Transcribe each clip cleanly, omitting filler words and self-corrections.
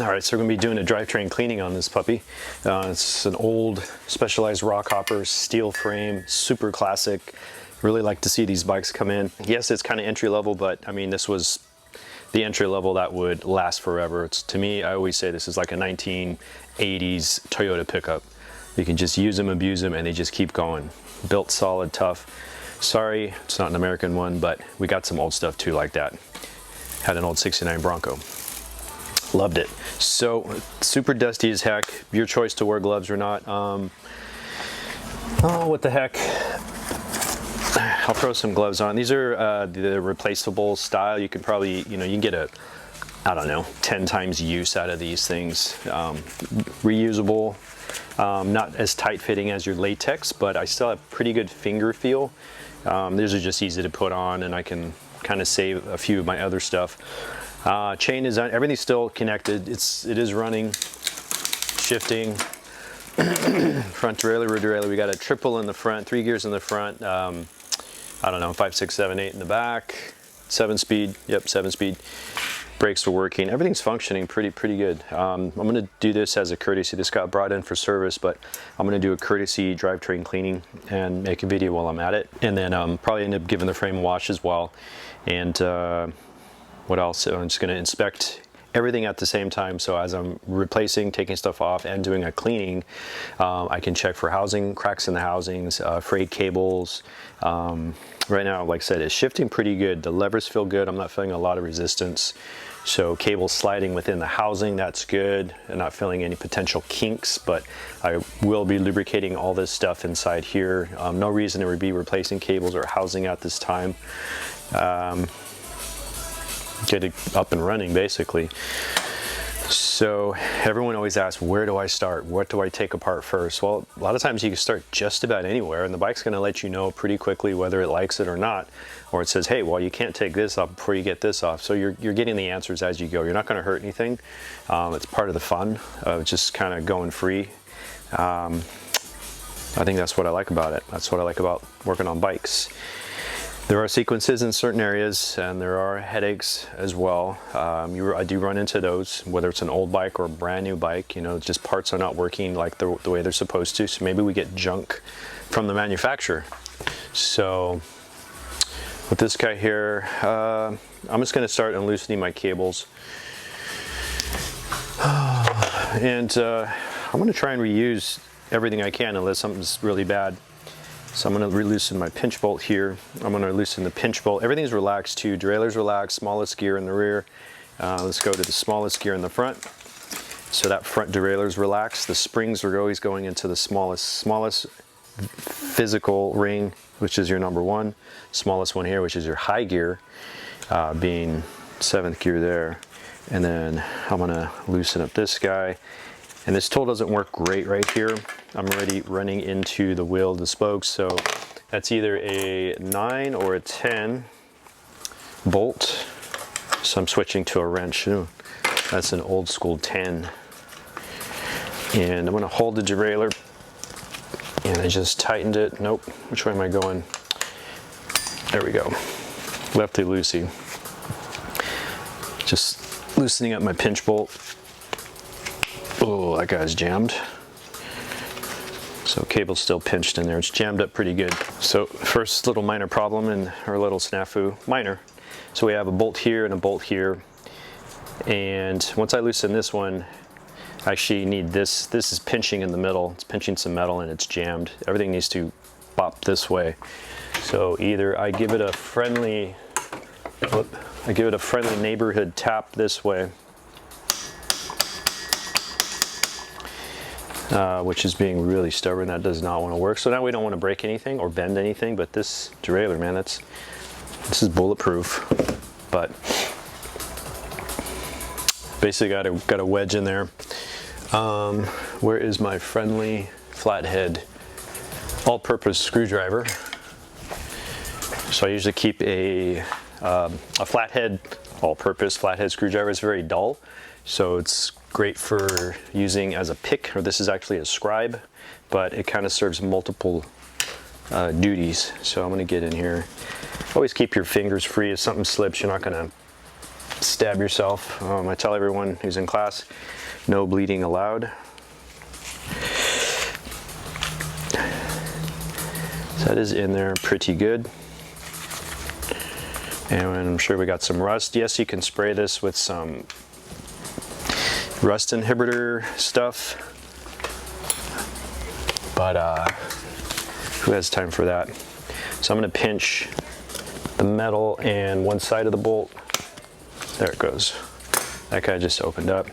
Alright, so we're going to be doing a drivetrain cleaning on this puppy. It's an old Specialized rock hopper, steel frame, super classic. Really like to see these bikes come in. Yes, it's kind of entry level, but I mean, this was the entry level that would last forever. It's, to me, I always say this is like a 1980s Toyota pickup. You can just use them, abuse them, and they just keep going. Built solid, tough. Sorry, it's not an American one, but we got some old stuff too like that. Had an old 69 Bronco. Loved it. So super dusty as heck. Your choice to wear gloves or not. Oh, what the heck. I'll throw some gloves on. These are the replaceable style. You could probably, you can get a, I don't know, 10 times use out of these things. Reusable, not as tight fitting as your latex, but I still have pretty good finger feel. These are just easy to put on, and I can kind of save a few of my other stuff. Chain is on, everything's still connected. It is running, shifting. Front derailleur, rear derailleur. We got a triple in the front, 3 gears in the front. I don't know, 5, 6, 7, 8 in the back. 7-speed. Yep, 7-speed. Brakes are working. Everything's functioning pretty good. I'm going to do this as a courtesy. This got brought in for service, but I'm going to do a courtesy drivetrain cleaning and make a video while I'm at it, and then probably end up giving the frame a wash as well. And what else? I'm just going to inspect everything at the same time, so as I'm replacing, taking stuff off, and doing a cleaning, I can check for housing, cracks in the housings, frayed cables. Right now, like I said, it's shifting pretty good. The levers feel good. I'm not feeling a lot of resistance. So cables sliding within the housing, that's good. I'm not feeling any potential kinks, but I will be lubricating all this stuff inside here. No reason to be replacing cables or housing at this time. Get it up and running, basically. So everyone always asks, where do I start? What do I take apart first? Well, a lot of times you can start just about anywhere, and the bike's going to let you know pretty quickly whether it likes it or not. Or it says, hey, well, you can't take this off before you get this off. So you're getting the answers as you go. You're not going to hurt anything. It's part of the fun of just kind of going free. I think that's what I like about it. That's what I like about working on bikes. There are sequences in certain areas, and there are headaches as well. I do run into those, whether it's an old bike or a brand new bike. Just parts are not working like the way they're supposed to. So maybe we get junk from the manufacturer. So with this guy here, I'm just going to start unloosening my cables. And I'm going to try and reuse everything I can unless something's really bad. So I'm going to loosen my pinch bolt here. I'm going to loosen the pinch bolt. Everything's relaxed too. Derailleur's relaxed, smallest gear in the rear. Let's go to the smallest gear in the front. So that front derailleur's relaxed. The springs are always going into the smallest physical ring, which is your number 1. Smallest one here, which is your high gear, being 7th gear there. And then I'm going to loosen up this guy. And this tool doesn't work great right here. I'm already running into the wheel of the spokes, so that's either a 9 or a 10 bolt. So I'm switching to a wrench. Ooh, that's an old school 10. And I'm gonna hold the derailleur, and I just tightened it. Nope, which way am I going? There we go, lefty loosey. Just loosening up my pinch bolt. Oh, that guy's jammed. So cable's still pinched in there. It's jammed up pretty good. So first little minor problem and our little snafu, minor. So we have a bolt here and a bolt here. And once I loosen this one, I actually need this. This is pinching in the middle. It's pinching some metal and it's jammed. Everything needs to pop this way. So either I give it a friendly, neighborhood tap this way, which is being really stubborn. That does not want to work. So now we don't want to break anything or bend anything, but this derailleur, man, this is bulletproof. But basically got a wedge in there. Where is my friendly flathead all-purpose screwdriver? So I usually keep a flathead, all-purpose flathead screwdriver. It's very dull, so it's great for using as a pick, or this is actually a scribe, but it kind of serves multiple duties. So I'm going to get in here. Always keep your fingers free. If something slips, you're not going to stab yourself. I tell everyone who's in class, no bleeding allowed. So that is in there pretty good. And I'm sure we got some rust. Yes, you can spray this with some rust inhibitor stuff, but who has time for that? So I'm going to pinch the metal and one side of the bolt. There it goes. That guy just opened up.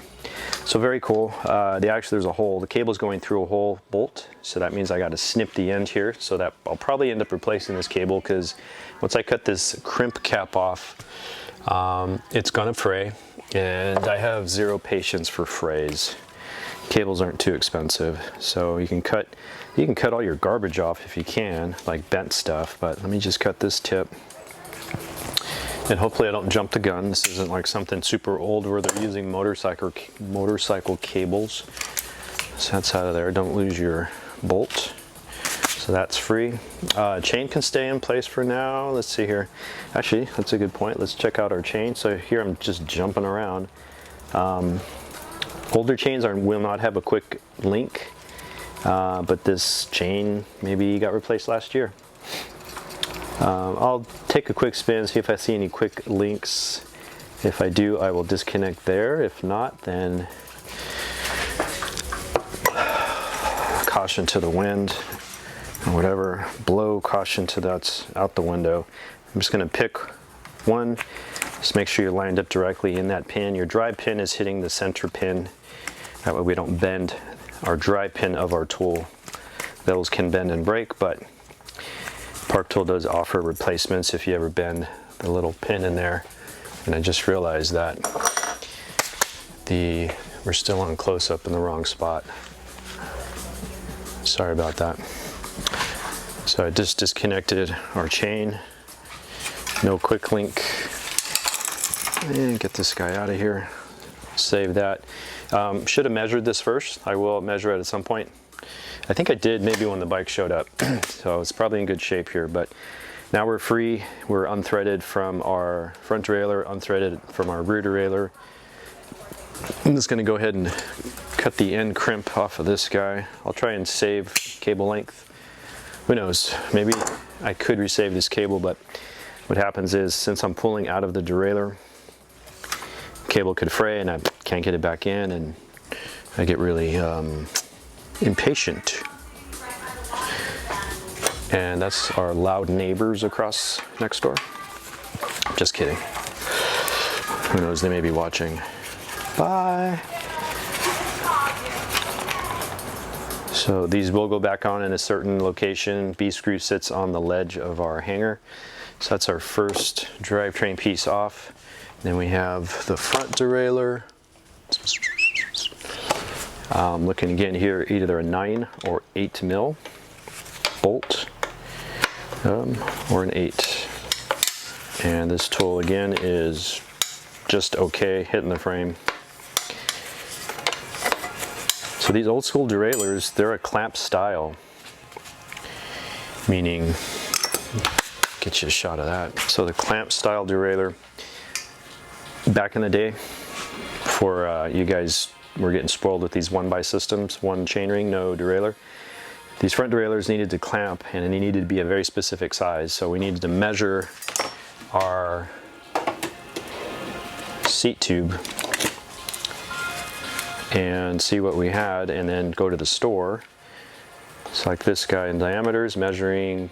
So very cool. Actually, there's a hole. The cable's going through a hole bolt, so that means I got to snip the end here. So that I'll probably end up replacing this cable, because once I cut this crimp cap off, it's gonna fray, and I have zero patience for frays. Cables aren't too expensive, so you can cut all your garbage off if you can, like bent stuff. But let me just cut this tip. And hopefully I don't jump the gun. This isn't like something super old where they're using motorcycle cables. So that's out of there. Don't lose your bolt. So that's free. Chain can stay in place for now. Let's see here. Actually, that's a good point. Let's check out our chain. So here I'm just jumping around. Older chains will not have a quick link, but this chain maybe got replaced last year. I'll take a quick spin, see if I see any quick links. If I do, I will disconnect there. If not, then caution to the wind, or whatever. Blow caution to that's out the window. I'm just going to pick one. Just make sure you're lined up directly in that pin. Your drive pin is hitting the center pin. That way we don't bend our drive pin of our tool. Those can bend and break, but Park Tool does offer replacements if you ever bend the little pin in there. And I just realized that we're still on close-up in the wrong spot. Sorry about that. So I just disconnected our chain. No quick link. And get this guy out of here. Save that. Should have measured this first. I will measure it at some point. I think I did maybe when the bike showed up, so it's probably in good shape here. But now we're free. We're unthreaded from our front derailleur, unthreaded from our rear derailleur. I'm just going to go ahead and cut the end crimp off of this guy. I'll try and save cable length. Who knows? Maybe I could resave this cable, but what happens is, since I'm pulling out of the derailleur, cable could fray and I can't get it back in, and I get really impatient. And that's our loud neighbors across next door. Just kidding. Who knows, they may be watching. Bye. So these will go back on in a certain location. B screw sits on the ledge of our hanger. So that's our first drivetrain piece off. Then we have the front derailleur. Looking again here, either a 9 or 8 mil bolt, or an 8. And this tool again is just okay, hitting the frame. So these old school derailleurs, they're a clamp style, meaning, get you a shot of that. So the clamp style derailleur, back in the day, before you guys were getting spoiled with these 1x systems, one chainring, no derailleur. These front derailleurs needed to clamp, and they needed to be a very specific size. So we needed to measure our seat tube and see what we had, and then go to the store. It's like this guy in diameter is measuring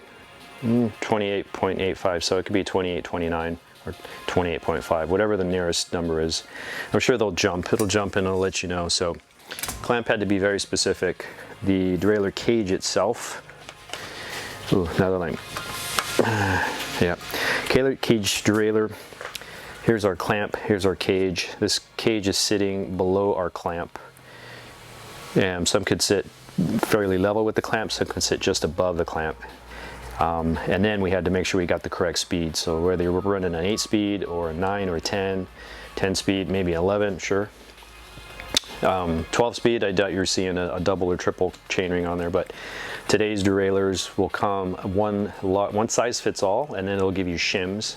28.85, so it could be 28.29 or 28.5, whatever the nearest number is. I'm sure they'll jump. It'll jump and it'll let you know. So clamp had to be very specific. The derailleur cage itself. Ooh, now that yeah, cage derailleur. Here's our clamp. Here's our cage. This cage is sitting below our clamp. And some could sit fairly level with the clamp. Some could sit just above the clamp. And then we had to make sure we got the correct speed. So whether you were running an 8-speed or a 9 or a 10 speed, maybe 11, sure. 12-speed, I doubt you're seeing a double or triple chainring on there, but today's derailleurs will come one size fits all, and then it'll give you shims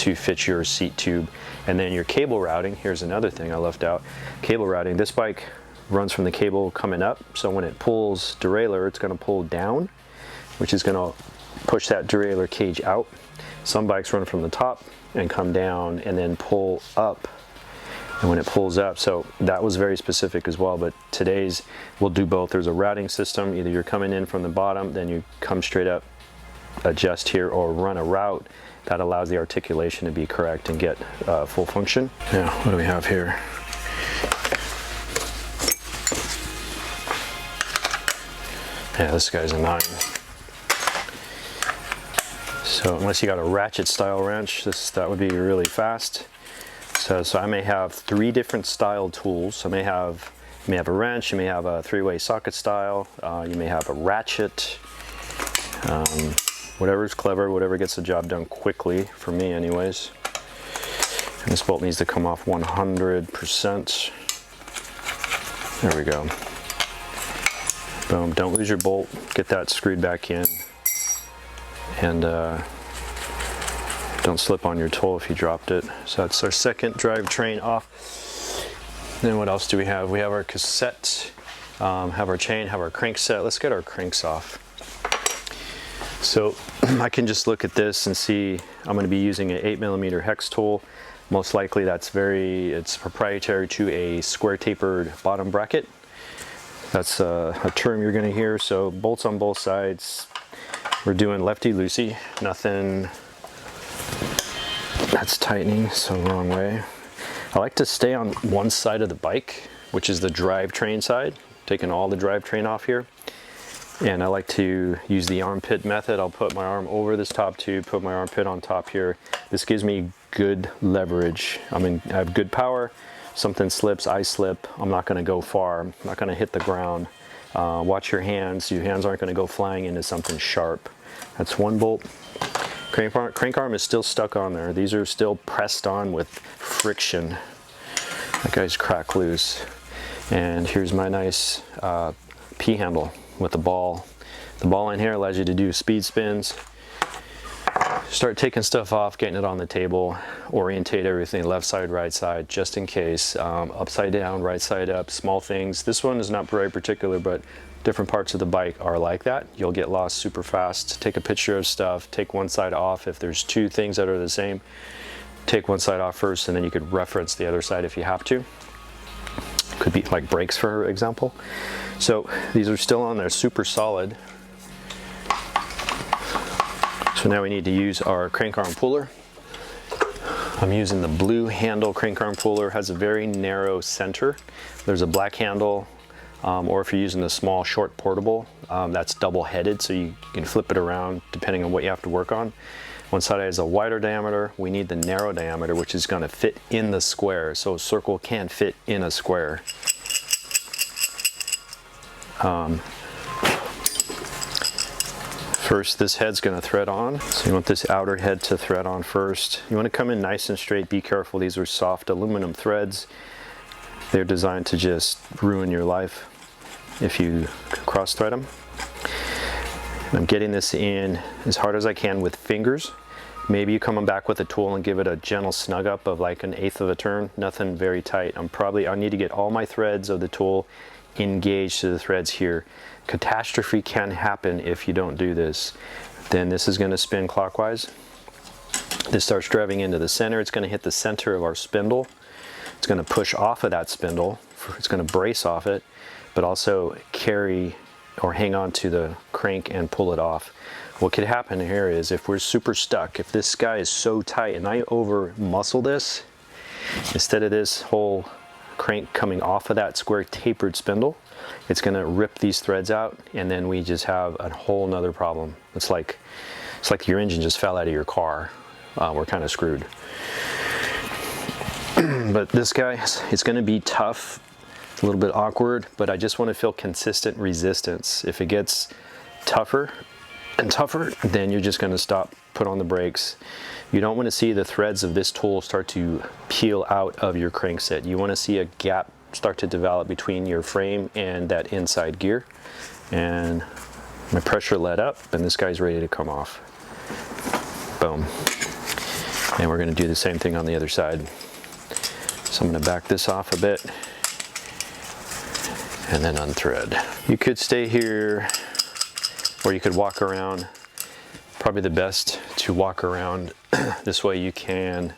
to fit your seat tube. And then your cable routing, here's another thing I left out. Cable routing, this bike runs from the cable coming up, so when it pulls derailleur, it's going to pull down, which is going to push that derailleur cage out. Some bikes run from the top and come down and then pull up, and when it pulls up, so that was very specific as well, but today's we'll do both. There's a routing system, either you're coming in from the bottom, then you come straight up, adjust here, or run a route that allows the articulation to be correct and get full function. Now, what do we have here? Yeah, this guy's a 9. So unless you got a ratchet style wrench, that would be really fast. So I may have 3 different style tools. You may have a wrench, you may have a 3-way socket style, you may have a ratchet, whatever's clever, whatever gets the job done quickly, for me anyways. And this bolt needs to come off 100%. There we go. Boom, don't lose your bolt, get that screwed back in, and don't slip on your tool if you dropped it. So that's our second drivetrain off. Then what else do we have? We have our cassette, have our chain, have our crankset. Let's get our cranks off. So I can just look at this and see I'm going to be using an 8mm hex tool. Most likely it's proprietary to a square tapered bottom bracket. That's a term you're going to hear. So bolts on both sides. We're doing lefty-loosey, nothing that's tightening, so wrong way. I like to stay on one side of the bike, which is the drivetrain side, taking all the drivetrain off here. And I like to use the armpit method. I'll put my arm over this top tube, put my armpit on top here. This gives me good leverage. I mean, I have good power. Something slips, I slip, I'm not gonna go far. I'm not gonna hit the ground. Watch your hands. Your hands aren't gonna go flying into something sharp. That's one bolt. Crank arm is still stuck on there. These are still pressed on with friction. That guy's cracked loose. And here's my nice P handle with the ball. The ball in here allows you to do speed spins. Start taking stuff off, getting it on the table, orientate everything left side, right side, just in case. Upside down, right side up, small things. This one is not very particular, but different parts of the bike are like that. You'll get lost super fast. Take a picture of stuff, take one side off. If there's 2 things that are the same, take one side off first, and then you could reference the other side if you have to. Could be like brakes, for example. So these are still on there, super solid. So now we need to use our crank arm puller. I'm using the blue handle crank arm puller. It has a very narrow center. There's a black handle, or if you're using the small short portable, that's double headed, so you can flip it around depending on what you have to work on. One side has a wider diameter. We need the narrow diameter, which is going to fit in the square. So a circle can fit in a square. First, this head's going to thread on. So you want this outer head to thread on first. You want to come in nice and straight. Be careful. These are soft aluminum threads. They're designed to just ruin your life if you cross thread them. I'm getting this in as hard as I can with fingers. Maybe you come back with a tool and give it a gentle snug up of like 1/8 of a turn. Nothing very tight. I need to get all my threads of the tool engaged to the threads here. Catastrophe can happen if you don't do this. Then this is going to spin clockwise. This starts driving into the center. It's going to hit the center of our spindle. It's going to push off of that spindle. It's going to brace off it, but also carry or hang on to the crank and pull it off. What could happen here is if we're super stuck, if this guy is so tight and I over muscle this, instead of this whole crank coming off of that square tapered spindle, it's going to rip these threads out, and then we just have a whole nother problem. It's like your engine just fell out of your car. We're kind of screwed. But this guy, it's going to be tough, a little bit awkward, but I just want to feel consistent resistance. If it gets tougher and tougher, then you're just going to stop, put on the brakes. You don't want to see the threads of this tool start to peel out of your crankset. You want to see a gap start to develop between your frame and that inside gear. And my pressure let up, and this guy's ready to come off. Boom. And we're going to do the same thing on the other side. So I'm going to back this off a bit and then unthread. You could stay here or you could walk around. Probably the best to walk around. This way you can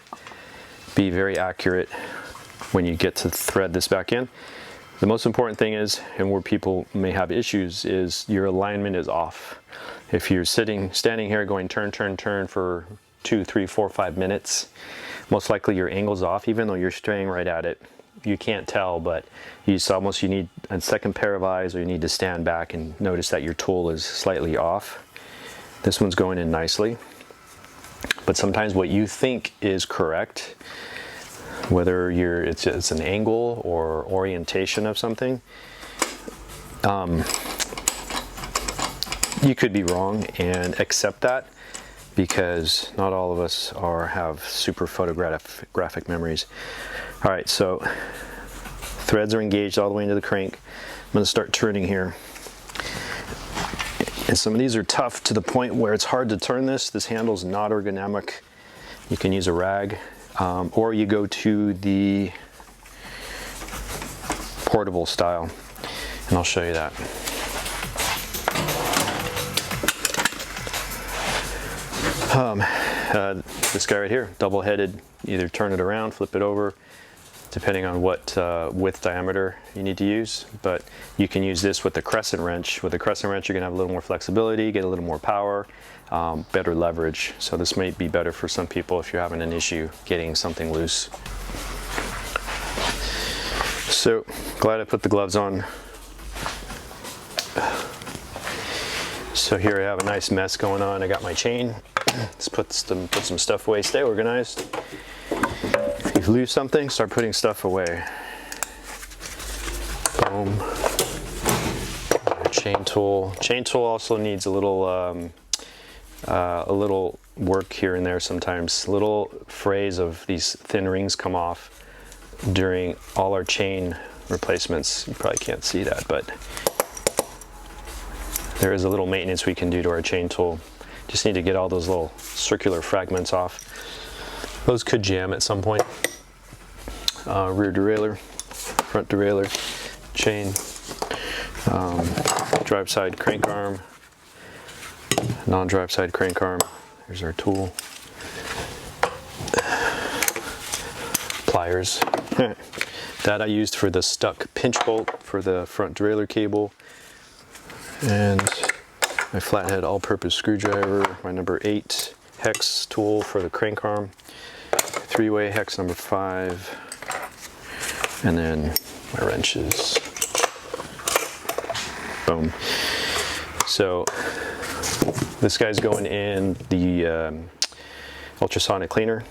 be very accurate when you get to thread this back in. The most important thing is, and where people may have issues, is your alignment is off. If you're standing here going turn, turn, turn for 2, 3, 4, 5 minutes, most likely your angle's off, even though you're staying right at it. You can't tell, but you need a second pair of eyes, or you need to stand back and notice that your tool is slightly off. This one's going in nicely, but sometimes what you think is correct, whether it's an angle or orientation of something, you could be wrong, and accept that, because not all of us have super photographic memories. All right, so threads are engaged all the way into the crank. I'm going to start turning here. And some of these are tough to the point where it's hard to turn this. This handle's not ergonomic. You can use a rag, or you go to the portable style, and I'll show you that. This guy right here, double-headed, either turn it around, flip it over, depending on what width diameter you need to use. But you can use this with the crescent wrench. With the crescent wrench, you're gonna have a little more flexibility, get a little more power, better leverage. So this might be better for some people if you're having an issue getting something loose. So glad I put the gloves on. So here I have a nice mess going on. I got my chain. Let's put some stuff away. Stay organized. If you lose something, start putting stuff away. Boom. Chain tool. Chain tool also needs a little work here and there sometimes. Little frays of these thin rings come off during all our chain replacements. You probably can't see that, but there is a little maintenance we can do to our chain tool. Just need to get all those little circular fragments off. Those could jam at some point. Rear derailleur, front derailleur, chain, drive side crank arm, non-drive side crank arm. Here's our tool. Pliers. That I used for the stuck pinch bolt for the front derailleur cable. And my flathead all-purpose screwdriver, my number 8 hex tool for the crank arm, 3-way hex number 5, and then my wrenches. Boom. So this guy's going in the ultrasonic cleaner.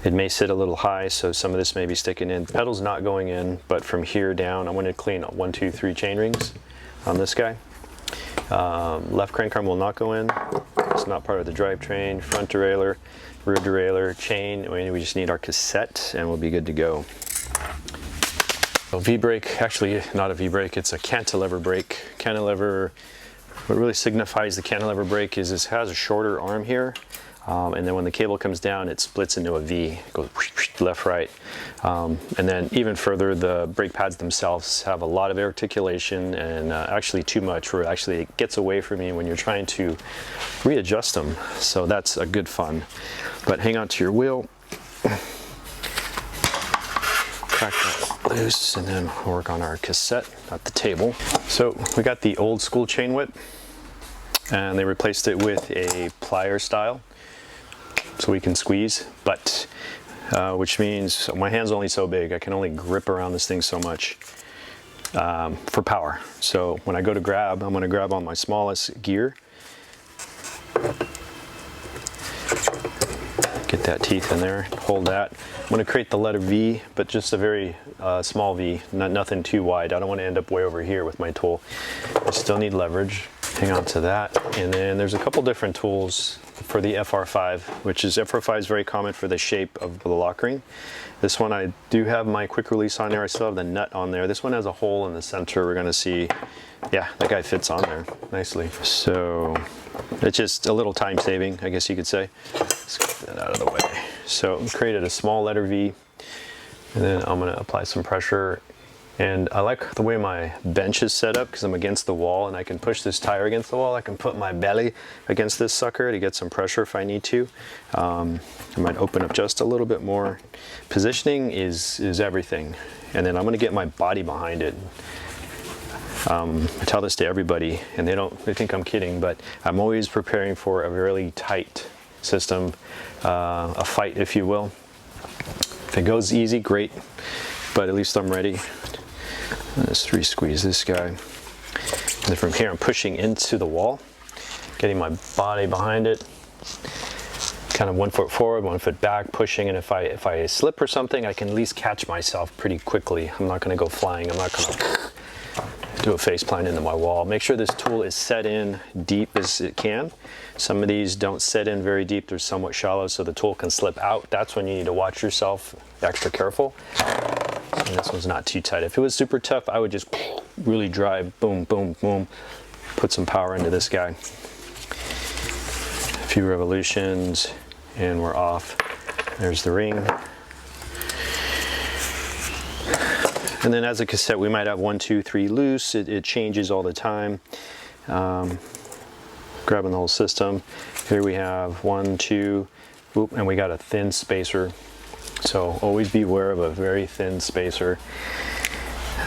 It may sit a little high, so some of this may be sticking in. The pedal's not going in, but from here down, I'm going to clean 1, 2, 3 chain rings on this guy. Left crank arm will not go in. It's not part of the drivetrain. Front derailleur, rear derailleur, chain. We just need our cassette and we'll be good to go. So V-brake, actually not a V-brake, it's a cantilever brake. Cantilever, what really signifies the cantilever brake is this has a shorter arm here. And then when the cable comes down, it splits into a V. It goes left, right. And then even further, the brake pads themselves have a lot of articulation, and actually too much, where actually it gets away from you when you're trying to readjust them. So that's a good fun. But hang on to your wheel. Crack that loose, and then work on our cassette at the table. So we got the old school chain whip, and they replaced it with a plier style. So we can squeeze, but which means my hand's only so big. I can only grip around this thing so much for power. So when I go to grab, I'm going to grab on my smallest gear. Get that teeth in there, hold that. I'm going to create the letter V, but just a very small V, nothing too wide. I don't want to end up way over here with my tool. I still need leverage. Hang on to that. And then there's a couple different tools for the FR5, which is FR5 is very common for the shape of the lock ring. This one I do have my quick release on there. I still have the nut on there. This one has a hole in the center. We're gonna see, yeah, that guy fits on there nicely. So it's just a little time saving, I guess you could say. Let's get that out of the way. So I created a small letter V, and then I'm gonna apply some pressure. And I like the way my bench is set up because I'm against the wall and I can push this tire against the wall. I can put my belly against this sucker to get some pressure if I need to. I might open up just a little bit more. Positioning is everything. And then I'm gonna get my body behind it. I tell this to everybody and they think I'm kidding, but I'm always preparing for a really tight system, a fight if you will. If it goes easy, great, but at least I'm ready. Let's re-squeeze this guy. And then from here I'm pushing into the wall, getting my body behind it, kind of 1 foot forward, 1 foot back, pushing, and if I slip or something, I can at least catch myself pretty quickly. I'm not gonna go flying, I'm not gonna do a face plant into my wall. Make sure this tool is set in deep as it can. Some of these don't set in very deep, they're somewhat shallow, so the tool can slip out. That's when you need to watch yourself, extra careful. And this one's not too tight. If it was super tough, I would just really drive, boom, boom, boom, put some power into this guy. A few revolutions, and we're off. There's the ring. And then as a cassette, we might have 1, 2, 3 loose. It changes all the time. Grabbing the whole system. Here we have 1, 2, whoop, and we got a thin spacer. So always be aware of a very thin spacer.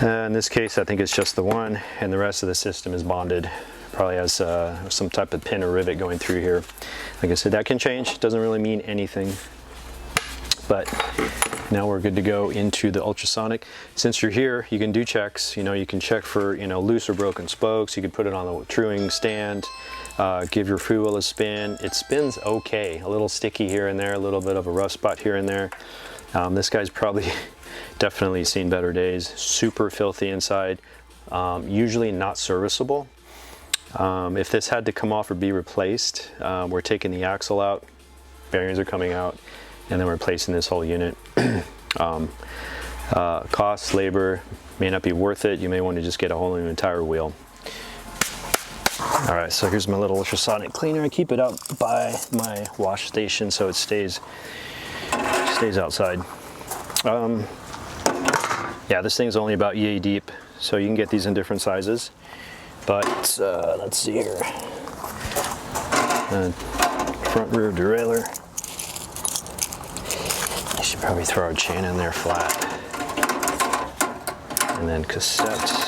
In this case, I think it's just the one, and the rest of the system is bonded. Probably has some type of pin or rivet going through here. Like I said, that can change. It doesn't really mean anything. But now we're good to go into the ultrasonic. Since you're here, you can do checks. You know, you can check for, you know, loose or broken spokes. You can put it on the truing stand. Give your free wheel a spin. It spins okay. A little sticky here and there, a little bit of a rough spot here and there. This guy's probably definitely seen better days. Super filthy inside. Usually not serviceable. If this had to come off or be replaced, we're taking the axle out, bearings are coming out, and then we're replacing this whole unit. Cost, labor may not be worth it. You may want to just get a whole new entire wheel. All right, so here's my little ultrasonic cleaner. I keep it up by my wash station so it stays outside. Yeah, this thing's only about yay deep, so you can get these in different sizes. But let's see here. Front rear derailleur. I should probably throw our chain in there flat. And then cassette.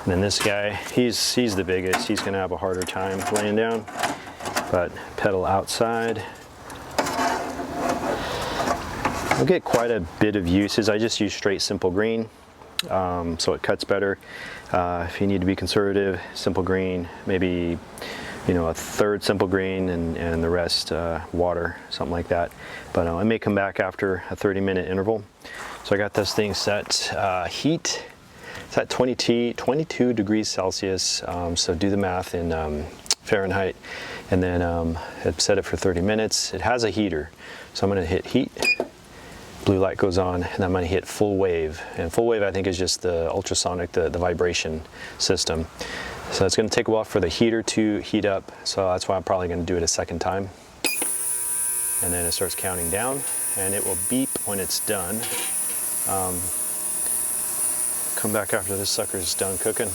And then this guy, he's the biggest. He's gonna have a harder time laying down. But pedal outside. I'll get quite a bit of uses. I just use straight simple green, so it cuts better. If you need to be conservative, simple green, maybe, you know, a third simple green and the rest water, something like that. But I may come back after a 30-minute interval. So I got this thing set heat. It's at 22 degrees Celsius. So do the math in Fahrenheit, and then I've set it for 30 minutes. It has a heater, so I'm going to hit heat. Blue light goes on, and I'm going to hit full wave. And full wave, I think, is just the ultrasonic, the vibration system. So it's going to take a while for the heater to heat up, so that's why I'm probably going to do it a second time. And then it starts counting down, and it will beep when it's done. Come back after this sucker's done cooking.